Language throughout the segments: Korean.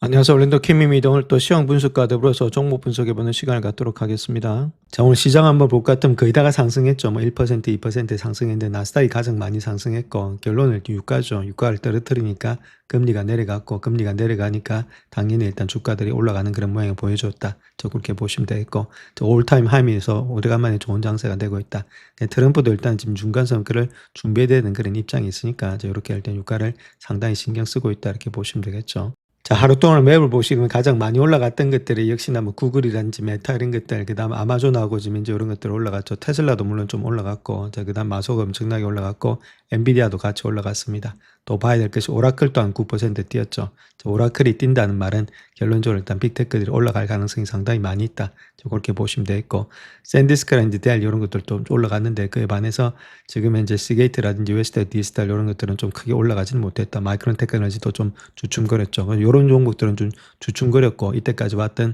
안녕하세요. 올랜도 킴입니다. 오늘 또 시황 분석과 더불어서 종목 분석해보는 시간을 갖도록 하겠습니다. 자, 오늘 시장 한번 볼까 하면 거의 다가 상승했죠. 뭐 1%, 2% 상승했는데 나스닥이 가장 많이 상승했고 결론은 유가죠. 유가를 떨어뜨리니까 금리가 내려갔고 금리가 내려가니까 당연히 일단 주가들이 올라가는 그런 모양을 보여줬다. 저 그렇게 보시면 되겠고 저 올타임 하이에서 오래간만에 좋은 장세가 되고 있다. 트럼프도 일단 지금 중간 선거를 준비해야 되는 그런 입장이 있으니까 이렇게 일단 유가를 상당히 신경 쓰고 있다. 이렇게 보시면 되겠죠. 자, 하루 동안 맵을 보시면 가장 많이 올라갔던 것들이 역시나 뭐 구글이라든지 메타 이런 것들, 그 다음 아마존하고 지금 이제 이런 것들 올라갔죠. 테슬라도 물론 좀 올라갔고, 자, 그 다음 마소가 엄청나게 올라갔고, 엔비디아도 같이 올라갔습니다. 또 봐야 될 것이 오라클 또한 9% 뛰었죠. 자, 오라클이 뛴다는 말은 결론적으로 일단 빅테크들이 올라갈 가능성이 상당히 많이 있다. 그렇게 보시면 되겠고, 샌디스크라든지 델 이런 것들도 좀 올라갔는데 그에 반해서 지금 현재 시게이트라든지 웨스트 디지털 이런 것들은 좀 크게 올라가지는 못했다. 마이크론 테크놀로지도 좀 주춤거렸죠. 이런 종목들은 좀 주춤거렸고 이때까지 왔던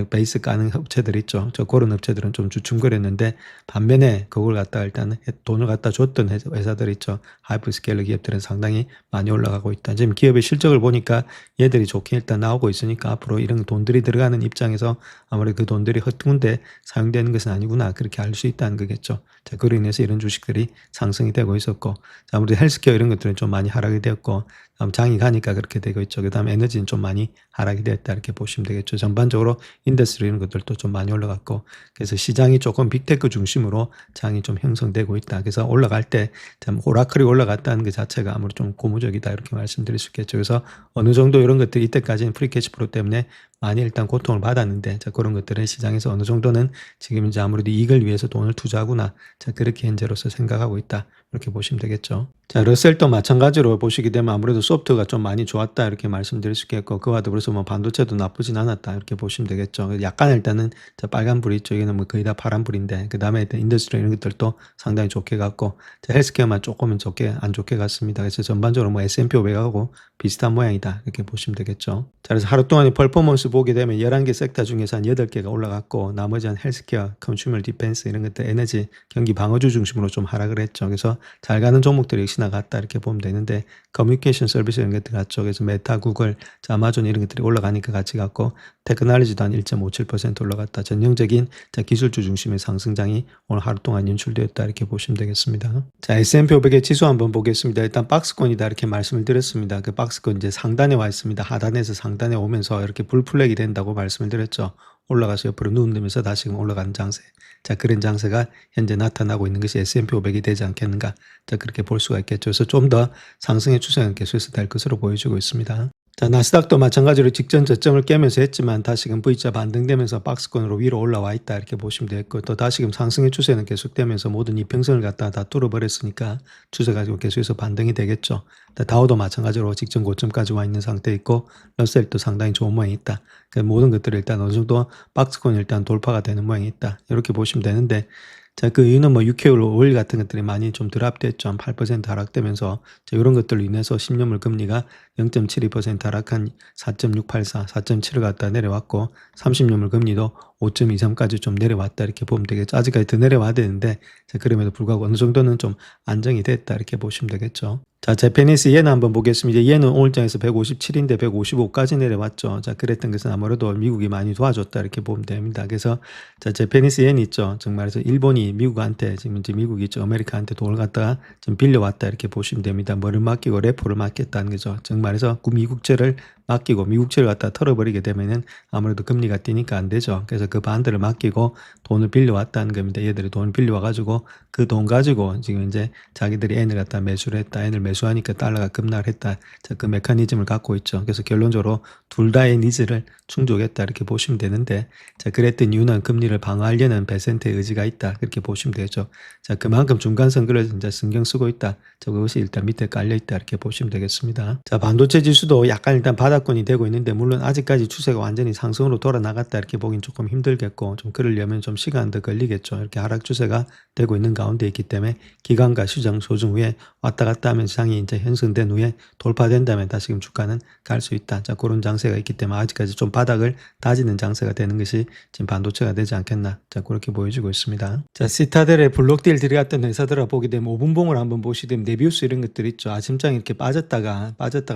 베이스 까는 업체들 있죠. 그런 업체들은 좀 주춤거렸는데 반면에 그걸 갖다가 일단 돈을 갖다 줬던 회사들 있죠. 하이퍼스케일러 기업들은 상당히 많이 올라가고 있다. 지금 기업의 실적을 보니까 얘들이 좋게 일단 나오고 있으니까 앞으로 이런 돈들이 들어가는 입장에서 아무래도 그 돈들이 헛군데 사용되는 것은 아니구나 그렇게 알 수 있다는 거겠죠. 자, 그로 인해서 이런 주식들이 상승이 되고 있었고, 자, 아무래도 헬스케어 이런 것들은 좀 많이 하락이 되었고, 다음 장이 가니까 그렇게 되고 있죠. 그 다음 에너지는 좀 많이 하락이 되었다 이렇게 보시면 되겠죠. 전반적으로 인더스트리 이런 것들도 좀 많이 올라갔고, 그래서 시장이 조금 빅테크 중심으로 장이 좀 형성되고 있다. 그래서 올라갈 때 참 오라클이 올라갔다는 것 자체가 아무래도 좀 고무적이다 이렇게 말씀드릴 수 있겠죠. 그래서 어느 정도 이런 것들이 이때까지는 프리캐치 프로 때문에 많이 일단 고통을 받았는데, 자, 그런 것들은 시장에서 어느 정도는 지금 이제 아무래도 이익을 위해서 돈을 투자하구나. 자, 그렇게 현재로서 생각하고 있다. 이렇게 보시면 되겠죠. 자, 러셀도 마찬가지로 보시게 되면 아무래도 소프트가 좀 많이 좋았다. 이렇게 말씀드릴 수 있겠고, 그와 더불어서 뭐 반도체도 나쁘진 않았다. 이렇게 보시면 되겠죠. 약간 일단은 자, 빨간불이 있죠. 여기는 뭐 거의 다 파란불인데, 그 다음에 일단 인더스트리 이런 것들도 상당히 좋게 갔고, 자, 헬스케어만 조금은 안 좋게 갔습니다. 그래서 전반적으로 뭐 S&P 500하고 비슷한 모양이다. 이렇게 보시면 되겠죠. 자, 그래서 하루 동안의 퍼포먼스 보게 되면 11개 섹터 중에서 한 8개가 올라갔고, 나머지 한 헬스케어, 컨슈머 디펜스 이런 것들, 에너지, 경기 방어주 중심으로 좀 하락을 했죠. 그래서 잘 가는 종목들이 역시나 같다 이렇게 보면 되는데, 커뮤니케이션 서비스 이런 것들 같죠. 그래서 메타, 구글, 자, 아마존 이런 것들이 올라가니까 같이 갔고, 테크놀로지도 한 1.57% 올라갔다. 전형적인 자, 기술주 중심의 상승장이 오늘 하루 동안 연출되었다 이렇게 보시면 되겠습니다. 자, S&P 500의 지수 한번 보겠습니다. 일단 박스권이다 이렇게 말씀을 드렸습니다. 그 박스권 이제 상단에 와 있습니다. 하단에서 상단에 오면서 이렇게 불플렉이 된다고 말씀을 드렸죠. 올라가서 옆으로 누운다면서 다시금 올라가는 장세. 자, 그런 장세가 현재 나타나고 있는 것이 S&P 500이 되지 않겠는가. 자, 그렇게 볼 수가 있겠죠. 그래서 좀 더 상승의 추세는 계속해서 될 것으로 보여지고 있습니다. 자, 나스닥도 마찬가지로 직전 저점을 깨면서 했지만 다시금 V자 반등되면서 박스권으로 위로 올라와 있다 이렇게 보시면 되겠고, 또 다시금 상승의 추세는 계속되면서 모든 이평선을 갖다가 다 뚫어버렸으니까 추세가 계속해서 반등이 되겠죠. 다우도 마찬가지로 직전 고점까지 와 있는 상태에 있고, 러셀도 상당히 좋은 모양이 있다. 모든 것들이 일단 어느 정도 박스권이 일단 돌파가 되는 모양이 있다 이렇게 보시면 되는데, 자, 그 이유는 뭐 6개월, 5일 같은 것들이 많이 좀 드랍됐죠. 한 8% 하락되면서, 자, 이런 것들로 인해서 10년물 금리가 0.72% 하락한 4.684, 4.7을 갖다 내려왔고, 30년물 금리도 5.23까지 좀 내려왔다 이렇게 보면 되겠죠. 아직까지 더 내려와야 되는데, 자, 그럼에도 불구하고 어느 정도는 좀 안정이 됐다 이렇게 보시면 되겠죠. 자, 재패니스 이엔 한번 보겠습니다. 이엔은 오늘장에서 157인데 155까지 내려왔죠. 자, 그랬던 것은 아무래도 미국이 많이 도와줬다 이렇게 보면 됩니다. 그래서 자, 재패니스 이엔 있죠. 정말해서 일본이 미국한테 지금 이제 미국이 있죠. 아메리카한테 돈을 갖다가 좀 빌려왔다 이렇게 보시면 됩니다. 뭐를 맡기고 레포를 맡겼다는 거죠. 정말해서 미국채를 맡기고 미국채를 갖다 털어버리게 되면은 아무래도 금리가 뛰니까 안 되죠. 그래서 그 반대를 맡기고 돈을 빌려왔다는 겁니다. 얘들이 돈을 빌려와가지고 그 돈 가지고 지금 이제 자기들이 N을 갖다 매수를 했다. N을 매수하니까 달러가 급락을 했다. 자, 그 메커니즘을 갖고 있죠. 그래서 결론적으로 둘 다의 니즈를 충족했다 이렇게 보시면 되는데, 자, 그랬던 이유는 금리를 방어하려는 배센트의 의지가 있다 그렇게 보시면 되죠. 자, 그만큼 중간 선거를 이제 신경 쓰고 있다. 자, 그것이 일단 밑에 깔려 있다 이렇게 보시면 되겠습니다. 자, 반도체 지수도 약간 일단 바닥권이 되고 있는데, 물론 아직까지 추세가 완전히 상승으로 돌아 나갔다 이렇게 보긴 조금 힘들겠고, 좀 그러려면 좀 시간 더 걸리겠죠. 이렇게 하락 추세가 되고 있는 가운데 있기 때문에 기관과 시장 조정 후에 왔다 갔다 하면서 장이 이제 형성된 후에 돌파된다면 다시금 주가는 갈 수 있다. 자, 그런 장세가 있기 때문에 아직까지 좀 바닥을 다지는 장세가 되는 것이 지금 반도체가 되지 않겠나. 자, 그렇게 보여지고 있습니다. 자, 시타델의 블록딜 들어갔던 회사들을 보게 되면 5분봉을 한번 보시게 되면 네비우스 이런 것들 있죠. 아침장 이렇게 빠졌다가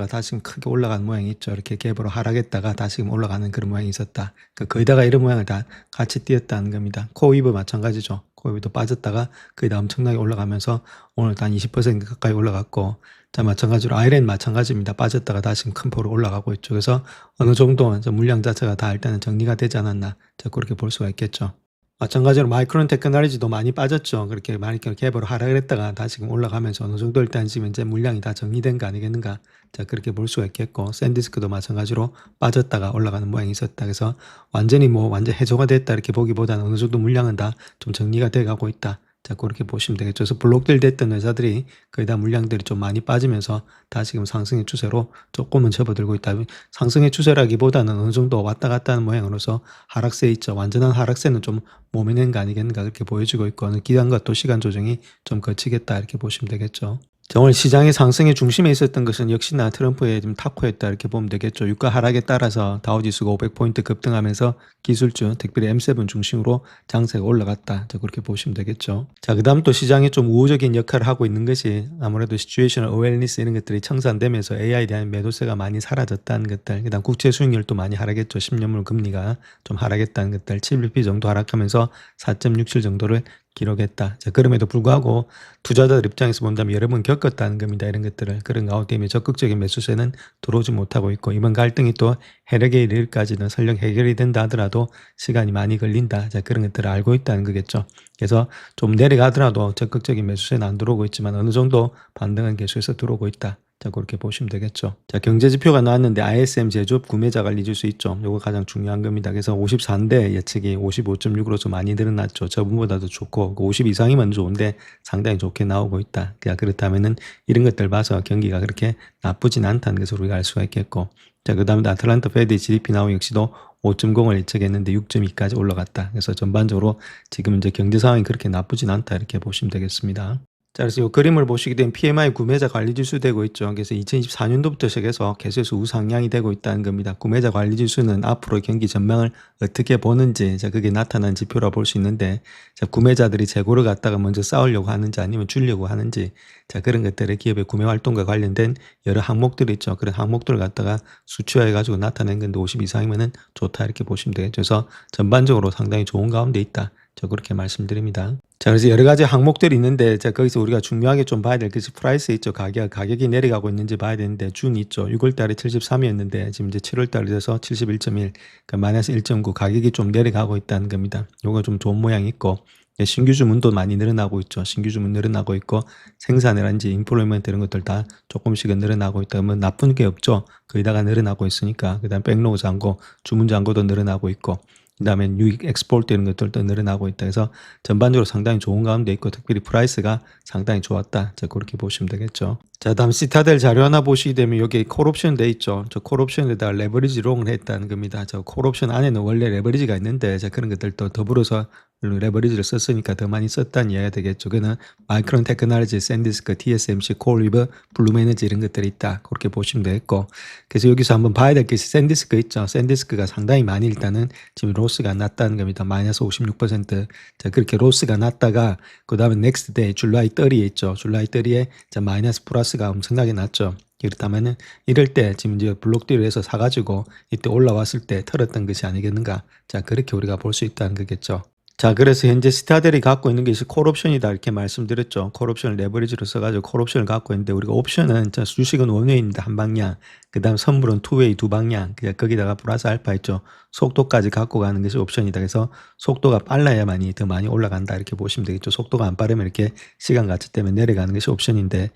다시금 크게 올라간 모양이 있죠. 있죠. 이렇게 갭으로 하락했다가 다시금 올라가는 그런 모양이 있었다. 거의 다가 이런 모양을 다 같이 띄었다는 겁니다. 코이브 마찬가지죠. 코이브도 빠졌다가 거의 다 엄청나게 올라가면서 오늘 한 20% 가까이 올라갔고, 자, 마찬가지로 아이렌 마찬가지입니다. 빠졌다가 다시 큰 폭으로 올라가고 있죠. 그래서 어느 정도 물량 자체가 다 일단은 정리가 되지 않았나. 자, 그렇게 볼 수가 있겠죠. 마찬가지로 마이크론 테크놀로지도 많이 빠졌죠. 그렇게 많이 갭으로 하락을 했다가 다시금 올라가면서 어느 정도 일단 지금 이제 물량이 다 정리된 거 아니겠는가. 자, 그렇게 볼 수가 있겠고, 샌디스크도 마찬가지로 빠졌다가 올라가는 모양이 있었다. 그래서 완전히 완전 해소가 됐다 이렇게 보기보다는 어느 정도 물량은 다 좀 정리가 돼 가고 있다. 자, 그렇게 보시면 되겠죠. 그래서 블록딜 됐던 회사들이 거의 다 물량들이 좀 많이 빠지면서 다시금 상승의 추세로 조금은 접어들고 있다. 상승의 추세라기보다는 어느 정도 왔다 갔다 하는 모양으로서 하락세 있죠. 완전한 하락세는 좀 모면한 거 아니겠는가 그렇게 보여지고 있고, 어느 기간과 또 시간 조정이 좀 거치겠다 이렇게 보시면 되겠죠. 자, 오늘 시장의 상승의 중심에 있었던 것은 역시나 트럼프의 좀 타코였다 이렇게 보면 되겠죠. 유가 하락에 따라서 다우지수가 500포인트 급등하면서 기술주, 특별히 M7 중심으로 장세가 올라갔다. 자, 그렇게 보시면 되겠죠. 자, 그 다음 또 시장에 좀 우호적인 역할을 하고 있는 것이 아무래도 시츄에이셔널 어웨어니스 이런 것들이 청산되면서 AI에 대한 매도세가 많이 사라졌다는 것들, 그 다음 국채 수익률도 많이 하락했죠. 10년물 금리가 좀 하락했다는 것들, 7bp 정도 하락하면서 4.67 정도를 기록했다. 자, 그럼에도 불구하고 투자자들 입장에서 본다면 여러 번 겪었다는 겁니다. 이런 것들을. 그런 가운데 때문에 적극적인 매수세는 들어오지 못하고 있고, 이번 갈등이 또 해력에 이르기까지는 설령 해결이 된다 하더라도 시간이 많이 걸린다. 자, 그런 것들을 알고 있다는 거겠죠. 그래서 좀 내려가더라도 적극적인 매수세는 안 들어오고 있지만 어느 정도 반등은 계속해서 들어오고 있다. 자, 그렇게 보시면 되겠죠. 자, 경제지표가 나왔는데 ISM 제조업 구매자 관리 지수 있죠. 요거 가장 중요한 겁니다. 그래서 54인데 예측이 55.6으로 좀 많이 늘어났죠. 저번보다도 좋고, 50 이상이면 좋은데 상당히 좋게 나오고 있다. 그렇다면은 이런 것들 봐서 경기가 그렇게 나쁘진 않다는 것을 우리가 알 수가 있겠고, 자, 그 다음에 아틀란타 페드 GDP 나오 역시도 5.0을 예측했는데 6.2까지 올라갔다. 그래서 전반적으로 지금 이제 경제 상황이 그렇게 나쁘진 않다 이렇게 보시면 되겠습니다. 자, 그래서 이 그림을 보시게 되면 PMI 구매자 관리 지수 되고 있죠. 그래서 2024년도부터 시작해서 계속해서 우상향이 되고 있다는 겁니다. 구매자 관리 지수는 앞으로 경기 전망을 어떻게 보는지, 자, 그게 나타난 지표라 볼 수 있는데, 자, 구매자들이 재고를 갖다가 먼저 쌓으려고 하는지 아니면 주려고 하는지, 자, 그런 것들의 기업의 구매 활동과 관련된 여러 항목들이 있죠. 그런 항목들을 갖다가 수치화해 가지고 나타낸 건데 50 이상이면은 좋다 이렇게 보시면 되겠죠. 그래서 전반적으로 상당히 좋은 가운데 있다. 저 그렇게 말씀드립니다. 자, 그래서 여러 가지 항목들이 있는데, 자, 거기서 우리가 중요하게 좀 봐야 될 것이 프라이스 있죠. 가격이 내려가고 있는지 봐야 되는데, 준 있죠. 6월 달에 73이었는데, 지금 이제 7월 달에 돼서 71.1, 그러니까 마이너스 1.9, 가격이 좀 내려가고 있다는 겁니다. 요거 좀 좋은 모양이 있고, 신규 주문도 많이 늘어나고 있죠. 신규 주문 늘어나고 있고, 생산이라든지 인플로이먼트 이런 것들 다 조금씩은 늘어나고 있다. 그러면 나쁜 게 없죠. 거의 다가 늘어나고 있으니까. 그 다음 백로그 잔고, 주문 잔고도 늘어나고 있고, 그 다음에 유익 엑스포트 이런 것들도 늘어나고 있다. 그래서 전반적으로 상당히 좋은 가운데 있고, 특별히 프라이스가 상당히 좋았다. 자, 그렇게 보시면 되겠죠. 자, 다음 시타델 자료 하나 보시게 되면 여기 콜옵션 돼 있죠. 저 콜옵션에다가 레버리지 롱을 했다는 겁니다. 저 콜옵션 안에는 원래 레버리지가 있는데, 자, 그런 것들도 더불어서 레버리지를 썼으니까 더 많이 썼다는 이야기가 되겠죠. 그는 마이크론 테크놀로지, 샌디스크, TSMC, 콜리버, 블룸에너지 이런 것들이 있다. 그렇게 보시면 되겠고, 그래서 여기서 한번 봐야 될 것이 샌디스크 있죠. 샌디스크가 상당히 많이 일단은 지금 로스가 났다는 겁니다. 마이너스 56%. 자, 그렇게 로스가 났다가 그 다음에 넥스트 데이 줄라이 30에 있죠. 줄라이 30에 자, 마이너스 플러스가 엄청나게 났죠. 그렇다면은 이럴 때 지금 이제 블록딜을 해서 사가지고 이때 올라왔을 때 털었던 것이 아니겠는가. 자, 그렇게 우리가 볼 수 있다는 거겠죠. 자, 그래서 현재 시타델이 갖고 있는 것이 콜옵션이다 이렇게 말씀드렸죠. 콜옵션을 레버리지로 써가지고 콜옵션을 갖고 있는데, 우리가 옵션은 주식은 원웨이입니다. 한 방향. 그 다음 선물은 투웨이 두 방향. 그냥 거기다가 플러스 알파 있죠. 속도까지 갖고 가는 것이 옵션이다. 그래서 속도가 빨라야만이 더 많이 올라간다 이렇게 보시면 되겠죠. 속도가 안 빠르면 이렇게 시간 가치 때문에 내려가는 것이 옵션인데,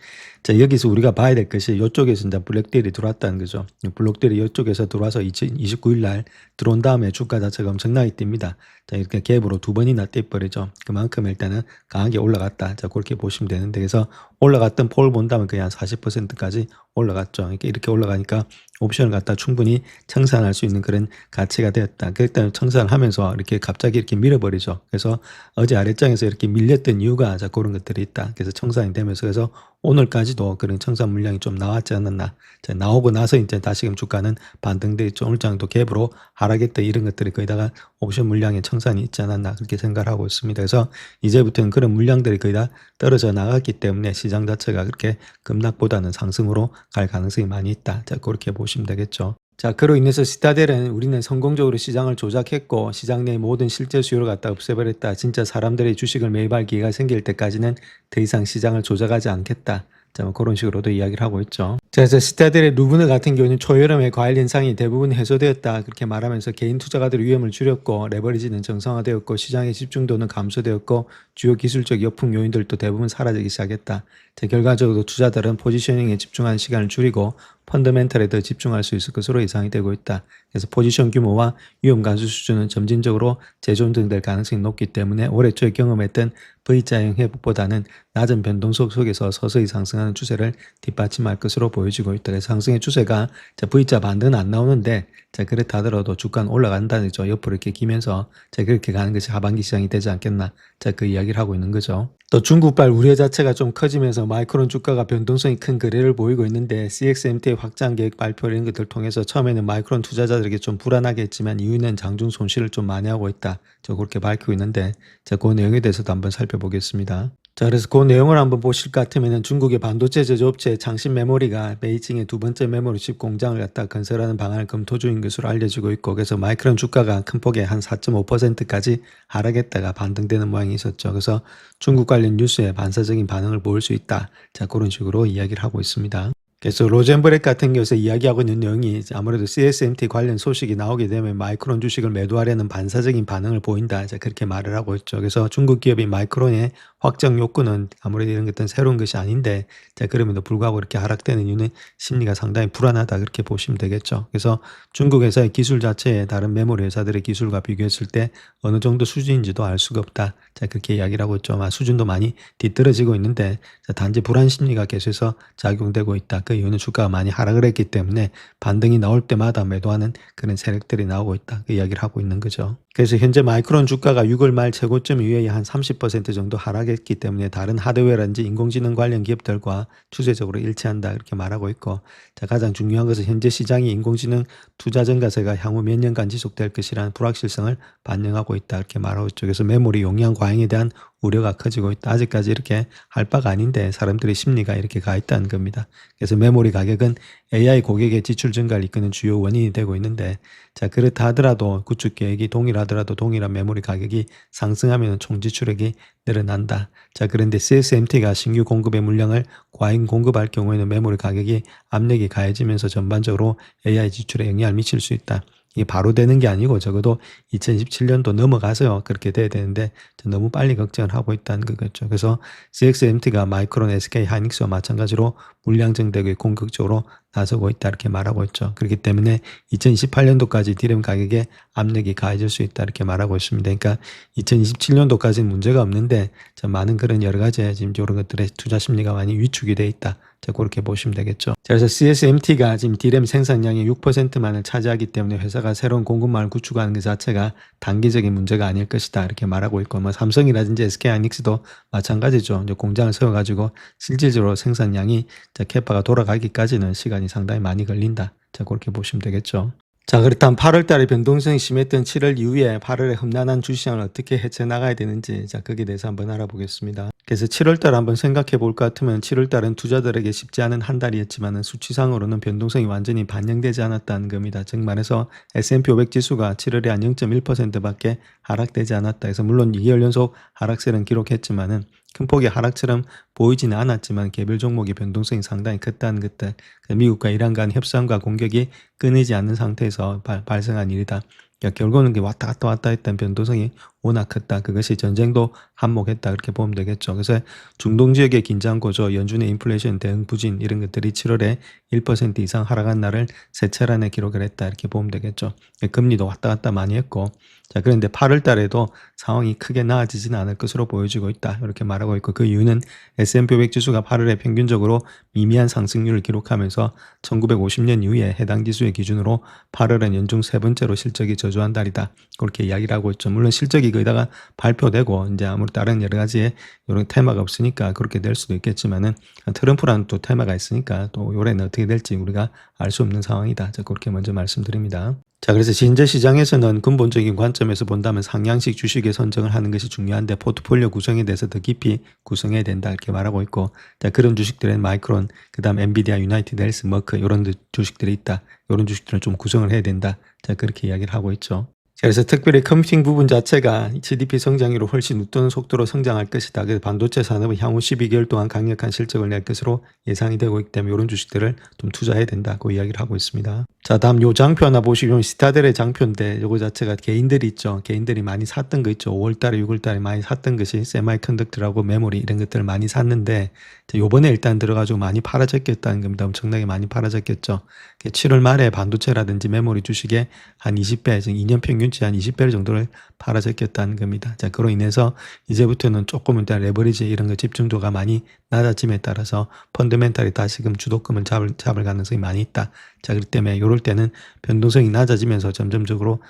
자, 여기서 우리가 봐야 될 것이 이쪽에서 이제 블랙딜이 들어왔다는 거죠. 블록딜이 이쪽에서 들어와서 29일 날 들어온 다음에 주가 자체가 엄청나게 뜁니다. 자, 이렇게 갭으로 두 번이나 떼버리죠. 그만큼 일단은 강하게 올라갔다. 자, 그렇게 보시면 되는데, 그래서 올라갔던 폴 본다면 거의 한 40%까지 올라갔죠. 이렇게 올라가니까 옵션을 갖다 충분히 청산할 수 있는 그런 가치가 되었다. 그랬더니 청산을 하면서 이렇게 갑자기 이렇게 밀어버리죠. 그래서 어제 아랫장에서 이렇게 밀렸던 이유가 자, 그런 것들이 있다. 그래서 청산이 되면서, 그래서 오늘까지도 그런 청산 물량이 좀 나왔지 않았나. 자, 나오고 나서 이제 다시금 주가는 반등돼 있죠. 오늘 장도 갭으로 하락했던 이런 것들이 거기다가 옵션 물량의 청산이 있지 않았나 그렇게 생각을 하고 있습니다. 그래서 이제부터는 그런 물량들이 거의 다 떨어져 나갔기 때문에 시장 자체가 그렇게 급락보다는 상승으로 갈 가능성이 많이 있다. 자, 그렇게 보시면 보시면 되겠죠. 자, 그로 인해서 시타델은 우리는 성공적으로 시장을 조작했고 시장 내 모든 실제 수요를 갖다 없애버렸다. 진짜 사람들이 주식을 매입할 기회가 생길 때까지는 더 이상 시장을 조작하지 않겠다. 자, 뭐 그런 식으로도 이야기를 하고 있죠. 자, 그래서 시타델의 루브르 같은 경우는 초여름에 과일 현상이 대부분 해소되었다. 그렇게 말하면서 개인 투자가들의 위험을 줄였고 레버리지는 정상화되었고 시장의 집중도는 감소되었고 주요 기술적 역풍 요인들도 대부분 사라지기 시작했다. 자, 결과적으로 투자들은 포지셔닝에 집중하는 시간을 줄이고 펀더멘털에 더 집중할 수 있을 것으로 예상이 되고 있다. 그래서 포지션 규모와 위험 감소 수준은 점진적으로 재조정될 가능성이 높기 때문에 올해 초에 경험했던 V자형 회복보다는 낮은 변동성 속에서 서서히 상승하는 추세를 뒷받침할 것으로 보여지고 있다. 그래서 상승의 추세가 V자 반등은 안 나오는데 자, 그렇다 하더라도 주가는 올라간다는 거죠. 옆으로 이렇게 기면서 자, 그렇게 가는 것이 하반기 시장이 되지 않겠나. 자, 그 이야기를 하고 있는 거죠. 또 중국발 우려 자체가 좀 커지면서 마이크론 주가가 변동성이 큰 거래를 보이고 있는데 CXMT의 확장 계획 발표 이런 것들 통해서 처음에는 마이크론 투자자들에게 좀 불안하게 했지만 이후에는 장중 손실을 좀 많이 하고 있다. 저 그렇게 밝히고 있는데 자, 그 내용에 대해서도 한번 살펴보겠습니다. 자, 그래서 그 내용을 한번 보실 것 같으면 중국의 반도체 제조업체 장신 메모리가 베이징의 두 번째 메모리 칩 공장을 갖다 건설하는 방안을 검토 중인 것으로 알려지고 있고 그래서 마이크론 주가가 큰 폭의 한 4.5%까지 하락했다가 반등되는 모양이 있었죠. 그래서 중국 관련 뉴스에 반사적인 반응을 보일 수 있다. 자, 그런 식으로 이야기를 하고 있습니다. 그래서 로젠브렉 같은 경우에서 이야기하고 있는 내용이 아무래도 CSMT 관련 소식이 나오게 되면 마이크론 주식을 매도하려는 반사적인 반응을 보인다. 자, 그렇게 말을 하고 있죠. 그래서 중국 기업인 마이크론의 확정 욕구는 아무래도 이런 것들은 새로운 것이 아닌데 자, 그럼에도 불구하고 이렇게 하락되는 이유는 심리가 상당히 불안하다. 그렇게 보시면 되겠죠. 그래서 중국 회사의 기술 자체에 다른 메모리 회사들의 기술과 비교했을 때 어느 정도 수준인지도 알 수가 없다. 자, 그렇게 이야기를 하고 있죠. 수준도 많이 뒤떨어지고 있는데 자, 단지 불안 심리가 계속해서 작용되고 있다. 그 이유는 주가가 많이 하락을 했기 때문에 반등이 나올 때마다 매도하는 그런 세력들이 나오고 있다. 그 이야기를 하고 있는 거죠. 그래서 현재 마이크론 주가가 6월 말 최고점 이후에 한 30% 정도 하락했기 때문에 다른 하드웨어라든지 인공지능 관련 기업들과 추세적으로 일치한다. 이렇게 말하고 있고 자, 가장 중요한 것은 현재 시장이 인공지능 투자 증가세가 향후 몇 년간 지속될 것이라는 불확실성을 반영하고 있다. 이렇게 말하고 있죠. 그래서 메모리 용량 과잉에 대한 우려가 커지고 있다. 아직까지 이렇게 할 바가 아닌데 사람들의 심리가 이렇게 가 있다는 겁니다. 그래서 메모리 가격은 AI 고객의 지출 증가를 이끄는 주요 원인이 되고 있는데 자, 그렇다 하더라도 구축 계획이 동일하더라도 동일한 메모리 가격이 상승하면 총 지출액이 늘어난다. 자, 그런데 CSMT가 신규 공급의 물량을 과잉 공급할 경우에는 메모리 가격이 압력이 가해지면서 전반적으로 AI 지출에 영향을 미칠 수 있다. 이게 바로 되는 게 아니고 적어도 2017년도 넘어가서 그렇게 돼야 되는데 너무 빨리 걱정을 하고 있다는 거겠죠. 그래서 CXMT가 마이크론, SK 하이닉스와 마찬가지로 물량 증대에 공격적으로 나서고 있다 이렇게 말하고 있죠. 그렇기 때문에 2028년도까지 디램 가격에 압력이 가해질 수 있다 이렇게 말하고 있습니다. 그러니까 2027년도까지는 문제가 없는데 많은 그런 여러 가지 지금 이런 것들의 투자 심리가 많이 위축이 돼 있다. 자, 그렇게 보시면 되겠죠. 자, 그래서 CSMT가 지금 디램 생산량의 6%만을 차지하기 때문에 회사가 새로운 공급망을 구축하는 것 자체가 단기적인 문제가 아닐 것이다. 이렇게 말하고 있고, 삼성이라든지 SK하이닉스도 마찬가지죠. 이제 공장을 세워가지고 실질적으로 생산량이 캐파가 돌아가기까지는 시간이 상당히 많이 걸린다. 자, 그렇게 보시면 되겠죠. 자, 그렇다면 8월 달에 변동성이 심했던 7월 이후에 8월에 험난한 주시장을 어떻게 헤쳐나가야 되는지 자, 거기에 대해서 한번 알아보겠습니다. 그래서 7월 달 한번 생각해 볼 것 같으면 7월 달은 투자들에게 쉽지 않은 한 달이었지만 수치상으로는 변동성이 완전히 반영되지 않았다는 겁니다. 즉 말해서 S&P 500 지수가 7월에 한 0.1%밖에 하락되지 않았다. 그래서 물론 2개월 연속 하락세는 기록했지만은 큰 폭의 하락처럼 보이지는 않았지만 개별 종목의 변동성이 상당히 컸다는 것들. 미국과 이란 간 협상과 공격이 끊이지 않는 상태에서 발생한 일이다. 그러니까 결국은 왔다 갔다 했던 변동성이 워낙 컸다. 그것이 전쟁도 한몫했다. 그렇게 보면 되겠죠. 그래서 중동 지역의 긴장 고조, 연준의 인플레이션 대응 부진 이런 것들이 7월에 1% 이상 하락한 날을 세 차례 안에 기록을 했다. 이렇게 보면 되겠죠. 금리도 왔다 갔다 많이 했고 자, 그런데 8월 달에도 상황이 크게 나아지지는 않을 것으로 보여지고 있다. 이렇게 말하고 있고 그 이유는 S&P 500 지수가 8월에 평균적으로 미미한 상승률을 기록하면서 1950년 이후에 해당 지수의 기준으로 8월은 연중 세 번째로 실적이 저조한 달이다. 그렇게 이야기를 하고 있죠. 물론 실적이 거기다가 발표되고 이제 아무리 다른 여러 가지의 이런 테마가 없으니까 그렇게 될 수도 있겠지만은 트럼프라는 또 테마가 있으니까 또 올해는 어떻게 될지 우리가 알 수 없는 상황이다. 자, 그렇게 먼저 말씀드립니다. 자, 그래서 현재 시장에서는 근본적인 관점에서 본다면 상향식 주식의 선정을 하는 것이 중요한데 포트폴리오 구성에 대해서 더 깊이 구성해야 된다 이렇게 말하고 있고, 자, 그런 주식들은 마이크론, 그다음 엔비디아, 유나이티드 헬스, 머크 이런 주식들이 있다. 이런 주식들을 좀 구성을 해야 된다. 자, 그렇게 이야기를 하고 있죠. 자, 그래서 특별히 컴퓨팅 부분 자체가 GDP 성장률을 훨씬 웃도는 속도로 성장할 것이다. 그래서 반도체 산업은 향후 12개월 동안 강력한 실적을 낼 것으로 예상이 되고 있기 때문에 이런 주식들을 좀 투자해야 된다고 이야기를 하고 있습니다. 자, 다음 요 장표 하나 보시면 시타델의 장표인데 요거 자체가 개인들이 있죠. 개인들이 많이 샀던 거 있죠. 5월달에 6월달에 많이 샀던 것이 세마이컨덕터라고 메모리 이런 것들을 많이 샀는데 요번에 일단 들어가지고 많이 팔아졌겠다는 겁니다. 엄청나게 많이 팔아졌겠죠. 7월 말에 반도체라든지 메모리 주식에 한 20배, 지금 2년 평균치 한 20배 정도를 팔아졌겠다는 겁니다. 자, 그로 인해서 이제부터는 조금 일단 레버리지 이런 거 집중도가 많이 낮아짐에 따라서 펀더멘탈이 다시금 주도권을 잡을 가능성이 많이 있다. 자, 그렇기 때문에 이럴 때는 변동성이 낮아지면서 점점적으로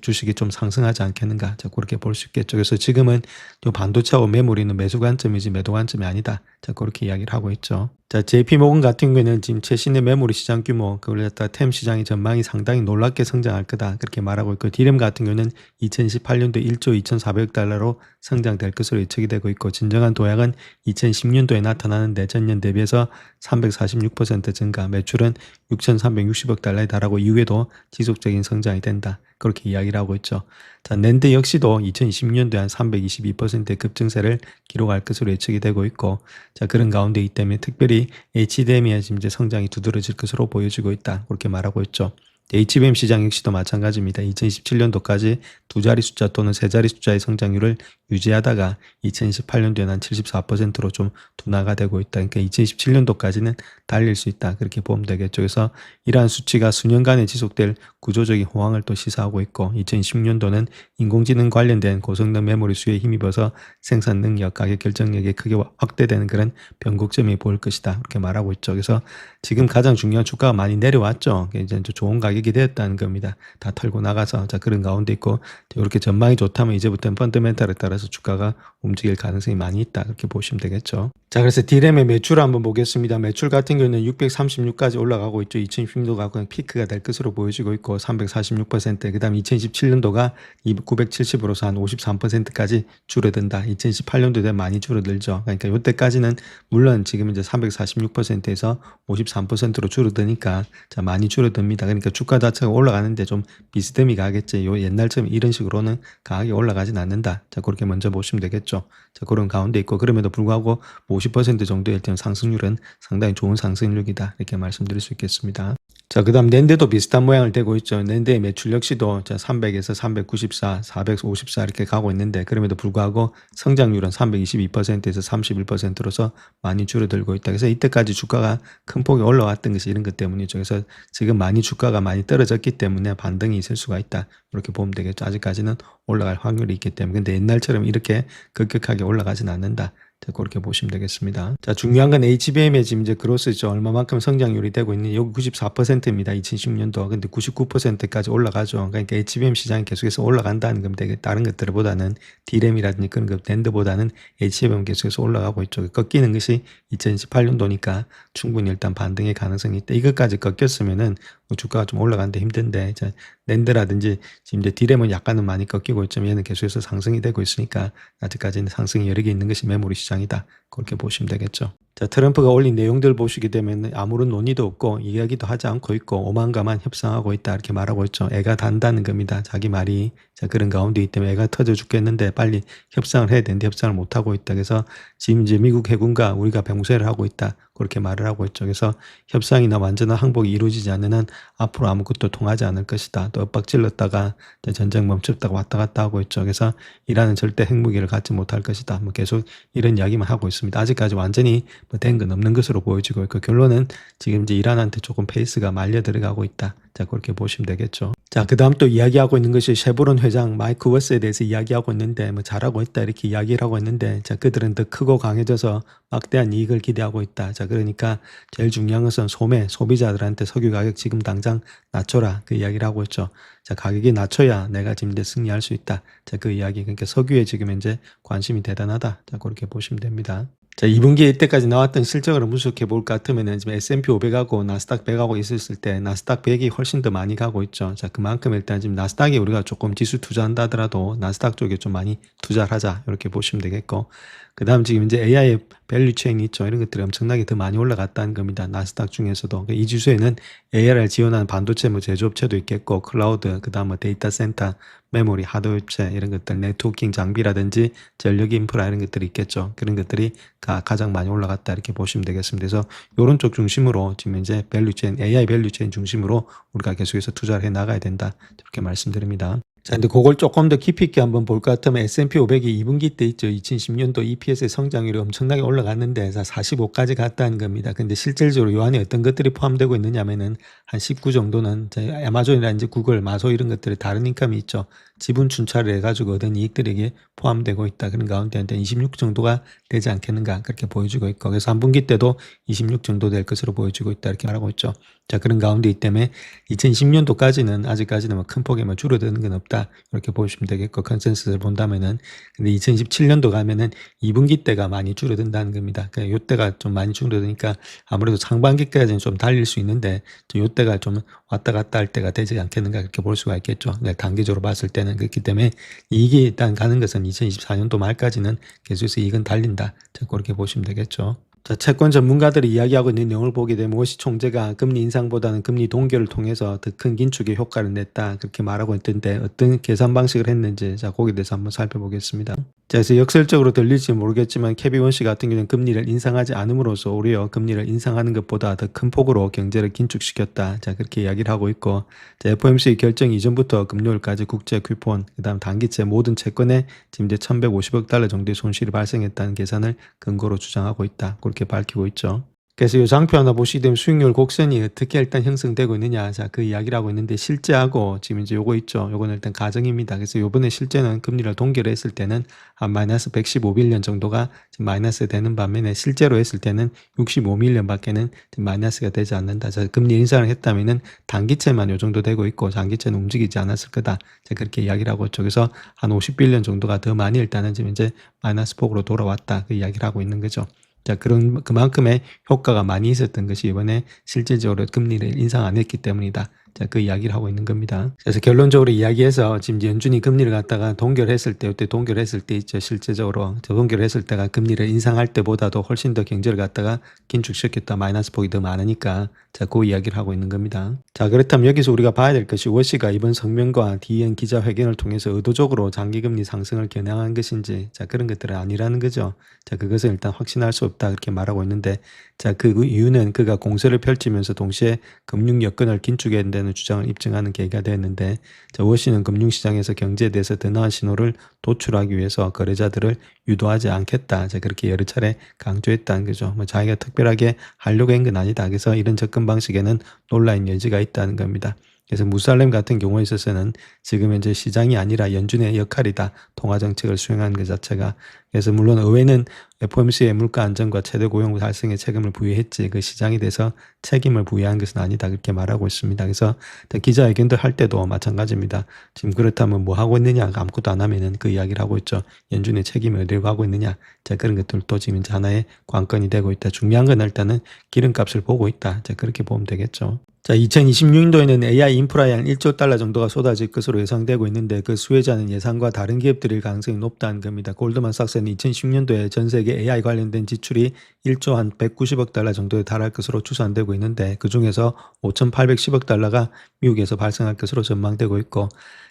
주식이 좀 상승하지 않겠는가. 자, 그렇게 볼 수 있겠죠. 그래서 지금은 요 반도체하고 메모리는 매수 관점이지 매도 관점이 아니다. 자, 그렇게 이야기를 하고 있죠. 자, JP모건 같은 경우에는 지금 최신의 메모리 시장 규모, 그걸 갖다 템 시장의 전망이 상당히 놀랍게 성장할 거다. 그렇게 말하고 있고, 디램 같은 경우는 2018년도 1조 2,400억 달러로 성장될 것으로 예측이 되고 있고, 진정한 도약은 2010년도에 나타나는데 전년 대비해서 346% 증가, 매출은 6,360억 달러에 달하고 이후에도 지속적인 성장이 된다. 그렇게 이야기를 하고 있죠. 자, 낸드 역시도 2020년도에 한 322%의 급증세를 기록할 것으로 예측이 되고 있고, 자, 그런 가운데이기 때문에 특별히 HBM의 지금 이제 성장이 두드러질 것으로 보여지고 있다. 그렇게 말하고 있죠. HBM 시장 역시도 마찬가지입니다. 2017년도까지 두 자리 숫자 또는 세 자리 숫자의 성장률을 유지하다가 2018년도에는 한 74%로 좀 둔화가 되고 있다. 그러니까 2027년도까지는 달릴 수 있다. 그렇게 보면 되겠죠. 그래서 이러한 수치가 수년간에 지속될 구조적인 호황을 또 시사하고 있고, 2010년도는 인공지능 관련된 고성능 메모리 수요에 힘입어서 생산 능력, 가격 결정력이 크게 확대되는 그런 변곡점이 보일 것이다. 그렇게 말하고 있죠. 그래서 지금 가장 중요한 주가가 많이 내려왔죠. 이제 좋은 가격이 되었다는 겁니다. 다 털고 나가서. 자, 그런 가운데 있고, 이렇게 전망이 좋다면 이제부터는 펀더멘탈에 따라서 주가가 움직일 가능성이 많이 있다. 그렇게 보시면 되겠죠. 자, 그래서 D램의 매출 한번 보겠습니다. 매출 같은 경우는 636까지 올라가고 있죠. 2016년도가 그냥 피크가 될 것으로 보여지고 있고 346%, 그 다음 2017년도가 970으로서 한 53%까지 줄어든다. 2018년도 되면 많이 줄어들죠. 그러니까 이때까지는 물론 지금 이제 346%에서 53%로 줄어드니까 자, 많이 줄어듭니다. 그러니까 주가 자체가 올라가는데 좀 비스듬히 가겠지. 요 옛날처럼 이런 식으로는 강하게 올라가진 않는다. 자, 그렇게 먼저 보시면 되겠죠. 자, 그런 가운데 있고, 그럼에도 불구하고 50% 정도의 일단 상승률은 상당히 좋은 상승률이다. 이렇게 말씀드릴 수 있겠습니다. 자, 그 다음 낸드도 비슷한 모양을 떼고 있죠. 낸드의 매출 역시도 300에서 394, 454 이렇게 가고 있는데, 그럼에도 불구하고 성장률은 322%에서 31%로서 많이 줄어들고 있다. 그래서 이때까지 주가가 큰 폭이 올라왔던 것이 이런 것 때문이죠. 그래서 지금 많이 주가가 많이 떨어졌기 때문에 반등이 있을 수가 있다. 이렇게 보면 되겠죠. 아직까지는 올라갈 확률이 있기 때문에. 근데 옛날처럼 이렇게 급격하게 올라가진 않는다. 자, 그렇게 보시면 되겠습니다. 자, 중요한 건 HBM의 지금 이제 그로스죠. 얼마만큼 성장률이 되고 있는, 여기 94%입니다. 2010년도. 근데 99%까지 올라가죠. 그러니까 HBM 시장이 계속해서 올라간다는 겁니다. 다른 것들보다는 D램이라든지 그런 것, 낸드보다는 HBM 계속해서 올라가고 있죠. 꺾이는 것이 2018년도니까 충분히 일단 반등의 가능성이 있다. 이것까지 꺾였으면은 주가가 좀 올라가는데 힘든데, 자, 낸드라든지 지금 이제 D램은 약간은 많이 꺾이고 있지만 얘는 계속해서 상승이 되고 있으니까 아직까지는 상승이 여러 개 있는 것이 메모리 시장이다. 그렇게 보시면 되겠죠. 자, 트럼프가 올린 내용들 보시게 되면 아무런 논의도 없고 이야기도 하지 않고 있고 오만가만 협상하고 있다. 이렇게 말하고 있죠. 애가 단다는 겁니다. 자기 말이. 자, 그런 가운데 때문에 애가 터져 죽겠는데 빨리 협상을 해야 되는데 협상을 못하고 있다. 그래서 지금 이제 미국 해군과 우리가 병쇄를 하고 있다. 그렇게 말을 하고 있죠. 그래서 협상이나 완전한 항복이 이루어지지 않는 한 앞으로 아무것도 통하지 않을 것이다. 또 엇박질렀다가 전쟁 멈췄다가 왔다 갔다 하고 있죠. 그래서 이란은 절대 핵무기를 갖지 못할 것이다. 뭐 계속 이런 이야기만 하고 있습니다. 아직까지 완전히 된 건 없는 것으로 보여지고 있고, 결론은 지금 이제 이란한테 조금 페이스가 말려 들어가고 있다. 자, 그렇게 보시면 되겠죠. 자, 그 다음 또 이야기하고 있는 것이 쉐보론 회장 마이크 워스에 대해서 이야기하고 있는데, 뭐 잘하고 있다 이렇게 이야기를 하고 있는데, 자, 그들은 더 크고 강해져서 막대한 이익을 기대하고 있다. 자, 그러니까 제일 중요한 것은 소비자들한테 석유 가격 지금 당장 낮춰라. 그 이야기를 하고 있죠. 자, 가격이 낮춰야 내가 지금 이제 승리할 수 있다. 자, 그 이야기. 그러니까 석유에 지금 현재 관심이 대단하다. 자, 그렇게 보시면 됩니다. 자, 2분기 이때까지 나왔던 실적을 분석해 볼 것 같으면은 지금 S&P 500하고 나스닥 100하고 있었을 때 나스닥 100이 훨씬 더 많이 가고 있죠. 자, 그만큼 일단 지금 나스닥에 우리가 조금 지수 투자한다 하더라도 나스닥 쪽에 좀 많이 투자를 하자. 이렇게 보시면 되겠고. 그 다음 지금 이제 AI 밸류 체인이 있죠. 이런 것들이 엄청나게 더 많이 올라갔다는 겁니다. 나스닥 중에서도. 이 지수에는 AR을 지원하는 반도체 뭐 제조업체도 있겠고, 클라우드, 그 다음 뭐 데이터 센터, 메모리, 하드웨어 업체 이런 것들, 네트워킹 장비라든지 전력 인프라 이런 것들이 있겠죠. 그런 것들이 가장 많이 올라갔다 이렇게 보시면 되겠습니다. 그래서 이런 쪽 중심으로 지금 이제 밸류체인, AI 밸류체인 중심으로 우리가 계속해서 투자를 해 나가야 된다. 이렇게 말씀드립니다. 자, 근데 그걸 조금 더 깊이 있게 한번 볼 것 같으면 S&P 500이 2분기 때 있죠. 2010년도 EPS의 성장률이 엄청나게 올라갔는데 45까지 갔다는 겁니다. 근데 실질적으로 요 안에 어떤 것들이 포함되고 있느냐면은 한 19 정도는 아마존이라든지 구글, 마소 이런 것들의 다른 인컴이 있죠. 지분 순차를 해가지고 얻은 이익들에게 포함되고 있다. 그런 가운데 한 26 정도가 되지 않겠는가 그렇게 보여지고 있고, 그래서 한 분기 때도 26 정도 될 것으로 보여지고 있다 이렇게 말하고 있죠. 자, 그런 가운데 이 때문에 2010년도까지는 아직까지는 뭐 큰 폭의 뭐 줄어드는 건 없다 이렇게 보시면 되겠고, 컨센서스를 본다면은. 근데 2017년도 가면은 2분기 때가 많이 줄어든다는 겁니다. 그러니까 요때가 좀 많이 줄어드니까 아무래도 상반기까지는 좀 달릴 수 있는데 요때가 좀 왔다 갔다 할 때가 되지 않겠는가 그렇게 볼 수가 있겠죠. 단기적으로 봤을 때는. 그렇기 때문에 이익이 일단 가는 것은 2024년도 말까지는 계속해서 이익은 달린다. 그렇게 보시면 되겠죠. 자, 채권 전문가들이 이야기하고 있는 내용을 보게 되면 워시 총재가 금리 인상보다는 금리 동결을 통해서 더 큰 긴축에 효과를 냈다 그렇게 말하고 있던데, 어떤 계산 방식을 했는지 자, 거기에 대해서 한번 살펴보겠습니다. 자, 그래서 역설적으로 들릴지 모르겠지만 케비 원시 같은 경우는 금리를 인상하지 않음으로써 오히려 금리를 인상하는 것보다 더 큰 폭으로 경제를 긴축시켰다. 자, 그렇게 이야기를 하고 있고, 자, FOMC 결정 이전부터 금요일까지 국제 쿠폰, 그다음 단기채 모든 채권에 지금 이제 1,150억 달러 정도의 손실이 발생했다는 계산을 근거로 주장하고 있다. 그렇게 밝히고 있죠. 그래서 이 장표 하나 보시게 되면 수익률 곡선이 어떻게 일단 형성되고 있느냐. 자, 그 이야기를 하고 있는데, 실제하고 지금 이제 요거 있죠. 요거는 일단 가정입니다. 그래서 요번에 실제는 금리를 동결했을 때는 한 마이너스 115밀리언 정도가 지금 마이너스 되는 반면에 실제로 했을 때는 65밀리언 밖에는 지금 마이너스가 되지 않는다. 자, 금리 인상을 했다면은 단기채만 요 정도 되고 있고 장기채는 움직이지 않았을 거다. 자, 그렇게 이야기를 하고 있죠. 그래서 한 50빌리언 정도가 더 많이 일단은 지금 이제 마이너스 폭으로 돌아왔다. 그 이야기를 하고 있는 거죠. 자, 그만큼의 효과가 많이 있었던 것이 이번에 실질적으로 금리를 인상 안 했기 때문이다. 자, 그 이야기를 하고 있는 겁니다. 그래서 결론적으로 이야기해서 지금 연준이 금리를 갖다가 동결했을 때, 이때 동결했을 때 있죠. 실제적으로 동결했을 때가 금리를 인상할 때보다도 훨씬 더 경제를 갖다가 긴축시켰다. 마이너스 폭이 더 많으니까. 자, 그 이야기를 하고 있는 겁니다. 자, 그렇다면 여기서 우리가 봐야 될 것이 워시가 이번 성명과 DN 기자회견을 통해서 의도적으로 장기금리 상승을 겨냥한 것인지, 자, 그런 것들은 아니라는 거죠. 자, 그것은 일단 확신할 수 없다 그렇게 말하고 있는데, 자, 그 이유는 그가 공세를 펼치면서 동시에 금융 여건을 긴축해야 된다는 주장을 입증하는 계기가 되었는데, 자, 워시는 금융시장에서 경제에 대해서 더 나은 신호를 도출하기 위해서 거래자들을 유도하지 않겠다. 자, 그렇게 여러 차례 강조했다는 거죠. 뭐 자기가 특별하게 하려고 한 건 아니다. 그래서 이런 접근 방식에는 논란의 여지가 있다는 겁니다. 그래서 무살렘 같은 경우에 있어서는 지금 현재 시장이 아니라 연준의 역할이다. 통화 정책을 수행하는 것 자체가. 그래서 물론 의회는 FOMC의 물가 안정과 최대 고용 달성에 책임을 부여했지 그 시장에 대해서 책임을 부여한 것은 아니다. 그렇게 말하고 있습니다. 그래서 기자회견도 할 때도 마찬가지입니다. 지금 그렇다면 뭐 하고 있느냐, 아무것도 안 하면은 그 이야기를 하고 있죠. 연준의 책임을 어디로 가고 있느냐. 자, 그런 것들도 지금 이제 하나의 관건이 되고 있다. 중요한 건 일단은 기름값을 보고 있다. 자, 그렇게 보면 되겠죠. 자, 2026년도에는 AI 인프라에 한 1조 달러 정도가 쏟아질 것으로 예상되고 있는데, 그 수혜자는 예상과 다른 기업들일 가능성이 높다는 겁니다. 골드만삭스는 2010년도에 전 세계 AI 관련된 지출이 1조 한 190억 달러 정도에 달할 것으로 추산되고 있는데, 그 중에서 5,810억 달러가 미국에서 발생할 것으로 전망되고 있고,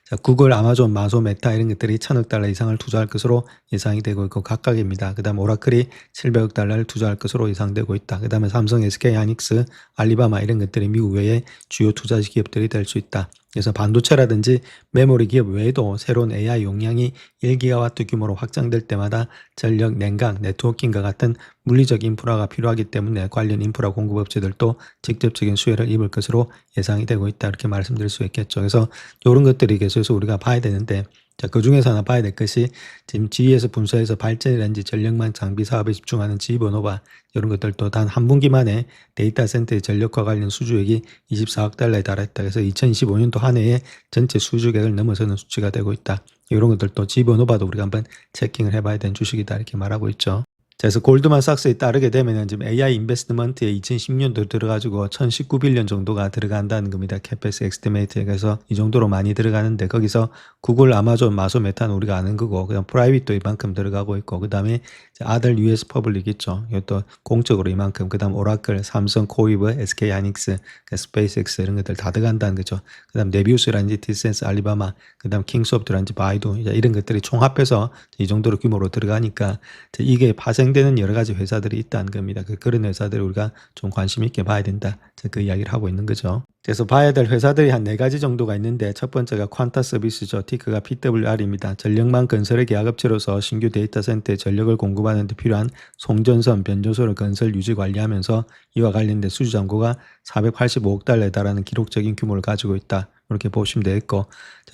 자, 구글, 아마존, 마소, 메타 이런 것들이 1,000억 달러 이상을 투자할 것으로 예상이 되고 있고 각각입니다. 그 다음 오라클이 700억 달러를 투자할 것으로 예상되고 있다. 그 다음에 삼성, SK 하이닉스, 알리바마 이런 것들이 미국 외의 주요 투자 기업들이 될 수 있다. 그래서 반도체라든지 메모리 기업 외에도 새로운 AI 용량이 1기가와트 규모로 확장될 때마다 전력, 냉각, 네트워킹과 같은 물리적 인프라가 필요하기 때문에 관련 인프라 공급업체들도 직접적인 수혜를 입을 것으로 예상이 되고 있다. 이렇게 말씀드릴 수 있겠죠. 그래서 이런 것들이 계속해서 우리가 봐야 되는데, 자, 그 중에서 하나 봐야 될 것이 지금 GE에서 분사해서 발전이라든지 전력망 장비 사업에 집중하는 지번호바 이런 것들도 단 한 분기 만에 데이터 센터의 전력화 관련 수주액이 24억 달러에 달했다. 그래서 2025년도 한 해에 전체 수주액을 넘어서는 수치가 되고 있다. 이런 것들도 지번호바도 우리가 한번 체킹을 해봐야 되는 주식이다 이렇게 말하고 있죠. 그래서 골드만삭스에 따르게 되면은 지금 AI 인베스트먼트에 2010년도 들어가지고 1019빌리언 정도가 들어간다는 겁니다. 캐페스 엑스티메이트에. 그래서 이 정도로 많이 들어가는데 거기서 구글, 아마존, 마소, 메타는 우리가 아는 거고 그다음 프라이빗도 이만큼 들어가고 있고 그다음에 아들 US 퍼블릭 있죠. 이것도 공적으로 이만큼. 그다음 오라클, 삼성, 코이브, SK 하이닉스, 스페이스X 이런 것들 다 들어간다는 거죠. 그다음 네비우스라든지 디센스, 알리바마, 그다음 킹소프트라든지 바이두 이런 것들이 총합해서 이 정도로 규모로 들어가니까 이게 파생되는 여러 가지 회사들이 있다는 겁니다. 그런 회사들을 우리가 좀 관심 있게 봐야 된다. 그 이야기를 하고 있는 거죠. 그래서 봐야 될 회사들이 한 4가지 정도가 있는데 첫 번째가 퀀타 서비스죠. 티크가 PWR입니다. 전력망 건설의 계약업체로서 신규 데이터 센터에 전력을 공급하는 데 필요한 송전선, 변조소를 건설, 유지, 관리하면서 이와 관련된 수주 잔고가 485억 달러에 달하는 기록적인 규모를 가지고 있다. 이렇게 보시면 되겠고,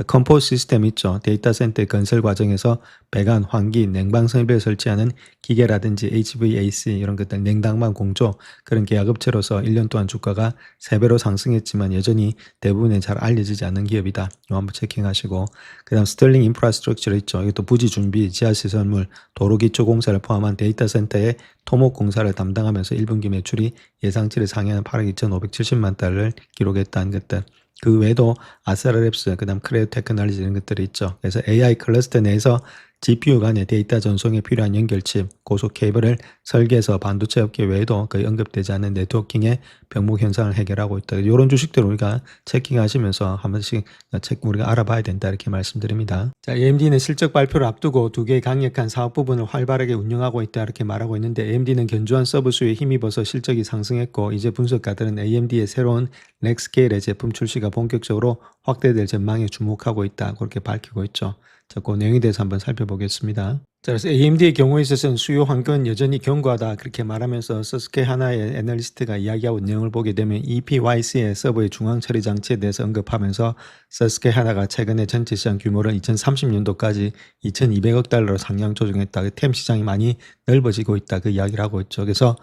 컴포즈 시스템 있죠. 데이터 센터 건설 과정에서 배관, 환기, 냉방 설비를 설치하는 기계라든지 HVAC 이런 것들, 냉당방 공조 그런 계약업체로서 1년 동안 주가가 3배로 상승했지만 여전히 대부분에 잘 알려지지 않는 기업이다. 이거 한번 체킹하시고, 그다음 스털링 인프라스트럭처 있죠. 이것도 부지 준비, 지하시설물, 도로 기초 공사를 포함한 데이터 센터의 토목 공사를 담당하면서 1분기 매출이 예상치를 상회하는 8억 2,570만 달러를 기록했다는 것들. 그 외에도 아스라랩스, 그다음 크레오 테크놀로지 이런 것들이 있죠. 그래서 AI 클러스터 내에서 GPU 간의 데이터 전송에 필요한 연결칩, 고속 케이블을 설계해서 반도체 업계 외에도 거의 언급되지 않는 네트워킹의 병목 현상을 해결하고 있다. 이런 주식들을 우리가 체킹하시면서 한 번씩 우리가 알아봐야 된다 이렇게 말씀드립니다. 자, AMD는 실적 발표를 앞두고 2개의 강력한 사업 부분을 활발하게 운영하고 있다 이렇게 말하고 있는데 AMD는 견조한 서브 수요에 힘입어서 실적이 상승했고 이제 분석가들은 AMD의 새로운 렉스케일의 제품 출시가 본격적으로 확대될 전망에 주목하고 있다 그렇게 밝히고 있죠. 자, 그 내용에 대해서 한번 살펴보겠습니다. 자, 그래서 AMD의 경우에 있어서는 수요 환경은 여전히 견고하다 그렇게 말하면서 서스케 하나의 애널리스트가 이야기하고 있는 내용을 보게 되면 EPYC의 서버의 중앙 처리 장치에 대해서 언급하면서 서스케 하나가 최근에 전체 시장 규모를 2030년도까지 2,200억 달러로 상향 조정했다. 템 시장이 많이 넓어지고 있다. 그 이야기를 하고 있죠. 그래서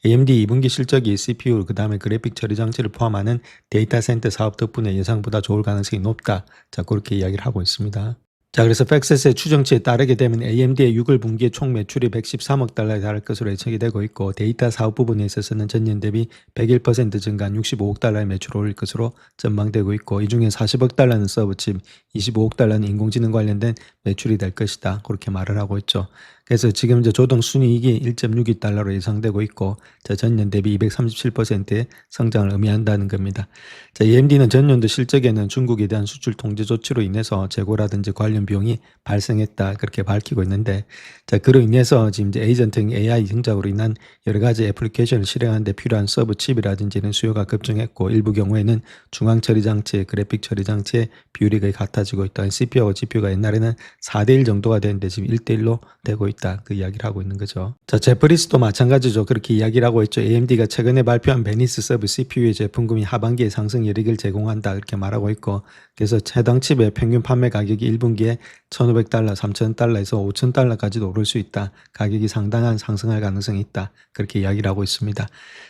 AMD 2분기 실적이 CPU 그다음에 그래픽 처리 장치를 포함하는 데이터 센터 사업 덕분에 예상보다 좋을 가능성이 높다. 자, 그렇게 이야기를 하고 있습니다. 자, 그래서 팩셋의 추정치에 따르게 되면 AMD의 6월 분기의 총 매출이 113억 달러에 달할 것으로 예측이 되고 있고 데이터 사업 부분에 있어서는 전년 대비 101% 증가한 65억 달러의 매출을 올릴 것으로 전망되고 있고 이 중에 40억 달러는 서브칩, 25억 달러는 인공지능 관련된 매출이 될 것이다. 그렇게 말을 하고 있죠. 그래서 지금 이제 조동 순이익이 1.62달러로 예상되고 있고 전년 대비 237%의 성장을 의미한다는 겁니다. 자, AMD는 전년도 실적에는 중국에 대한 수출 통제 조치로 인해서 재고라든지 관련 비용이 발생했다 그렇게 밝히고 있는데 자, 그로 인해서 지금 이제 에이전팅 AI 증작으로 인한 여러 가지 애플리케이션을 실행하는 데 필요한 서브 칩이라든지 이런 수요가 급증했고 일부 경우에는 중앙 처리 장치, 그래픽 처리 장치의 비율이 거의 같아지고 있다. CPU하고 GPU가 옛날에는 4대1 정도가 되는데 지금 1대1로 되고 있다. 그 이야기를 하고 있는 거죠. 자, 제프리스도 마찬가지죠. 그렇게 이야기를 하고 있죠. AMD가 최근에 발표한 베니스 서브 CPU의 제품군이 하반기에 상승 여력을 제공한다. 그렇게 말하고 있고 그래서 해당 칩의 평균 판매 가격이 1분기에 1,500달러, 3,000달러에서 5,000달러까지도 오를 수 있다. 가격이 상당한 상승할 가능성이 있다. 그렇게 이야기를 하고 있습니다.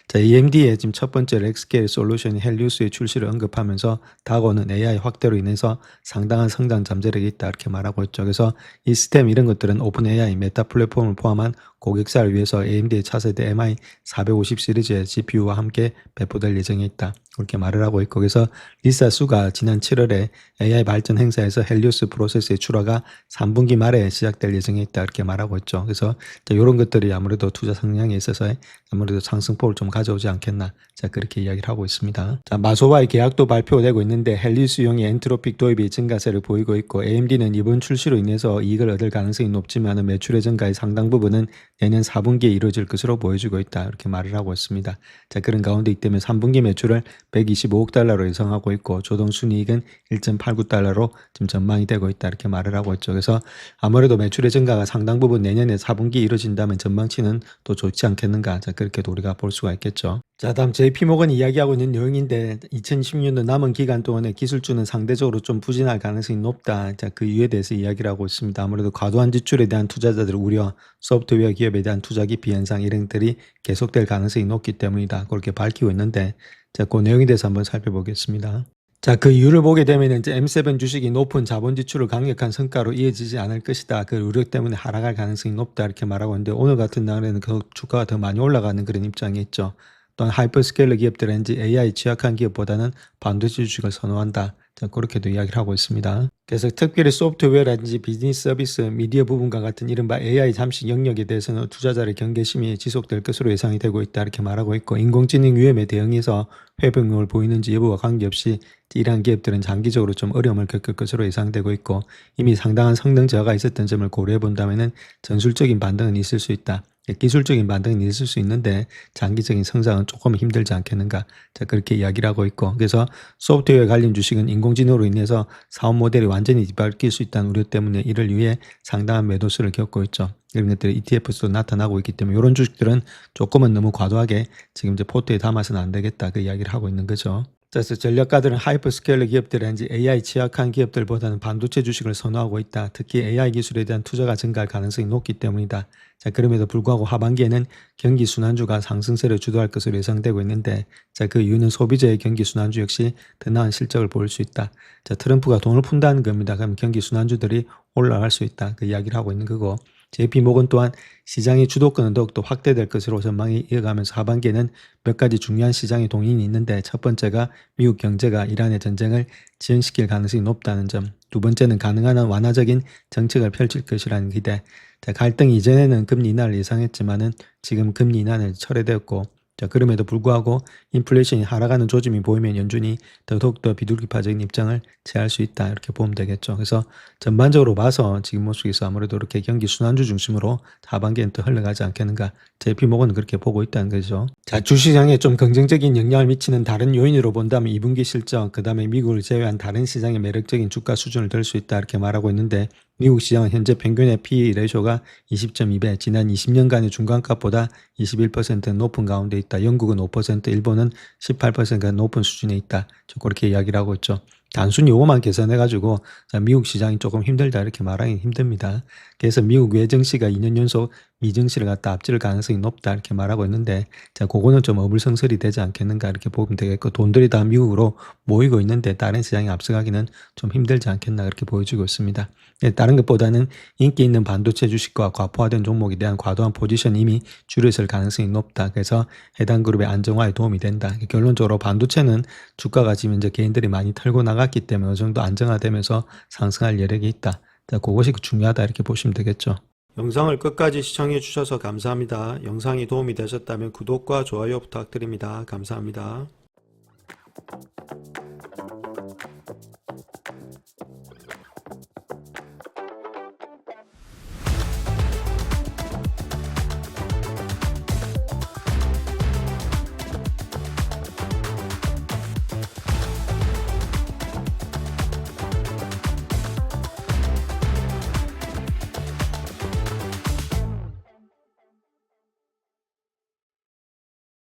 자, AMD의 지금 첫 번째 렉스케일 솔루션 헬리우스의 출시를 언급하면서 다가오는 AI 확대로 인해서 상당한 성장 잠재력이 있다. 이렇게 말하고 있죠. 그래서 이 스템 이런 것들은 오픈 AI 메타 플랫폼을 포함한 고객사를 위해서 AMD의 차세대 MI450 시리즈의 GPU와 함께 배포될 예정에 있다. 그렇게 말을 하고 있고 그래서 리사 수가 지난 7월에 AI 발전 행사에서 헬리우스 프로세스의 출하가 3분기 말에 시작될 예정에 있다. 이렇게 말하고 있죠. 그래서 이런 것들이 아무래도 투자 성향에 있어서 아무래도 상승폭을 좀 가져오지 않겠나. 자, 그렇게 이야기를 하고 있습니다. 자, 마소와의 계약도 발표되고 있는데 헬리우스용의 엔트로픽 도입이 증가세를 보이고 있고 AMD는 이번 출시로 인해서 이익을 얻을 가능성이 높지만 매출의 증가의 상당 부분은 내년 4분기에 이루어질 것으로 보여지고 있다. 이렇게 말을 하고 있습니다. 자, 그런 가운데 이 때문에 3분기 매출을 125억 달러로 예상하고 있고 조동 순이익은 1.89달러로 지금 전망이 되고 있다. 이렇게 말을 하고 있죠. 그래서 아무래도 매출의 증가가 상당 부분 내년에 4분기에 이루어진다면 전망치는 또 좋지 않겠는가. 자, 그렇게도 우리가 볼 수가 있겠죠. 자, 다음 JP모건이 이야기하고 있는 내용인데 2020년도 남은 기간 동안에 기술주는 상대적으로 좀 부진할 가능성이 높다. 자, 그 이유에 대해서 이야기를 하고 있습니다. 아무래도 과도한 지출에 대한 투자자들의 우려, 소프트웨어 기업에 대한 투자 기피 현상 이런 것들이 계속될 가능성이 높기 때문이다. 그렇게 밝히고 있는데 자, 그 내용에 대해서 한번 살펴보겠습니다. 자, 그 이유를 보게 되면 이제 M7 주식이 높은 자본 지출을 강력한 성과로 이어지지 않을 것이다. 그 우려 때문에 하락할 가능성이 높다. 이렇게 말하고 있는데 오늘 같은 날에는 그 주가가 더 많이 올라가는 그런 입장이 있죠. 또한 하이퍼스케일러 기업들은지 AI 취약한 기업보다는 반도체 주식을 선호한다. 자, 그렇게도 이야기를 하고 있습니다. 그래서 특별히 소프트웨어라든지 비즈니스 서비스, 미디어 부분과 같은 이른바 AI 잠식 영역에 대해서는 투자자의 경계심이 지속될 것으로 예상이 되고 있다. 이렇게 말하고 있고 인공지능 위험에 대응해서 회복력을 보이는지 여부와 관계없이 이러한 기업들은 장기적으로 좀 어려움을 겪을 것으로 예상되고 있고 이미 상당한 성능 저하가 있었던 점을 고려해 본다면 전술적인 반등은 있을 수 있다. 기술적인 반등은 있을 수 있는데 장기적인 성장은 조금 힘들지 않겠는가. 자, 그렇게 이야기를 하고 있고 그래서 소프트웨어 관련 주식은 인공지능으로 인해서 사업 모델이 완전히 뒤바뀔 수 있다는 우려 때문에 이를 위해 상당한 매도수를 겪고 있죠. 이런 것들이 ETF에서도 나타나고 있기 때문에 이런 주식들은 조금은 너무 과도하게 지금 이제 포트에 담아서는 안 되겠다. 그 이야기를 하고 있는 거죠. 그래서 전략가들은 하이퍼스케일러 기업들이란지 AI 취약한 기업들보다는 반도체 주식을 선호하고 있다. 특히 AI 기술에 대한 투자가 증가할 가능성이 높기 때문이다. 자, 그럼에도 불구하고 하반기에는 경기 순환주가 상승세를 주도할 것으로 예상되고 있는데 자, 그 이유는 소비자의 경기 순환주 역시 더 나은 실적을 보일 수 있다. 자, 트럼프가 돈을 푼다는 겁니다. 그럼 경기 순환주들이 올라갈 수 있다. 그 이야기를 하고 있는 거고 JP모건 또한 시장의 주도권은 더욱더 확대될 것으로 전망이 이어가면서 하반기에는 몇 가지 중요한 시장의 동인이 있는데 첫 번째가 미국 경제가 이란의 전쟁을 지연시킬 가능성이 높다는 점, 두 번째는 가능한 한 완화적인 정책을 펼칠 것이라는 기대. 자, 갈등 이전에는 금리 인하를 예상했지만은 지금 금리 인하는 철회되었고 자, 그럼에도 불구하고 인플레이션이 하락하는 조짐이 보이면 연준이 더욱더 비둘기파적인 입장을 취할 수 있다. 이렇게 보면 되겠죠. 그래서 전반적으로 봐서 지금 모습에서 아무래도 이렇게 경기 순환주 중심으로 하반기엔 또 흘러가지 않겠는가. JP모건은 그렇게 보고 있다는 거죠. 자, 주시장에 좀 긍정적인 영향을 미치는 다른 요인으로 본다면 2분기 실적, 그 다음에 미국을 제외한 다른 시장의 매력적인 주가 수준을 들 수 있다. 이렇게 말하고 있는데 미국 시장은 현재 평균의 PE 레이쇼가 20.2배, 지난 20년간의 중간값보다 21% 높은 가운데 있다. 영국은 5%, 일본은 18%가 높은 수준에 있다. 그렇게 이야기를 하고 있죠. 단순히 요거만 계산해가지고 미국 시장이 조금 힘들다 이렇게 말하기 힘듭니다. 그래서 미국 외증시가 2년 연속 미증시를 갖다 앞질 가능성이 높다 이렇게 말하고 있는데 자, 그거는 좀 어불성설이 되지 않겠는가 이렇게 보면 되겠고 돈들이 다 미국으로 모이고 있는데 다른 시장에 앞서가기는 좀 힘들지 않겠나 그렇게 보여지고 있습니다. 다른 것보다는 인기 있는 반도체 주식과 과포화된 종목에 대한 과도한 포지션 이미 줄여설 가능성이 높다. 그래서 해당 그룹의 안정화에 도움이 된다. 결론적으로 반도체는 주가가 지금 이제 개인들이 많이 털고 나갔기 때문에 어느 정도 안정화되면서 상승할 여력이 있다. 자, 그것이 중요하다 이렇게 보시면 되겠죠. 영상을 끝까지 시청해 주셔서 감사합니다. 영상이 도움이 되셨다면 구독과 좋아요 부탁드립니다. 감사합니다.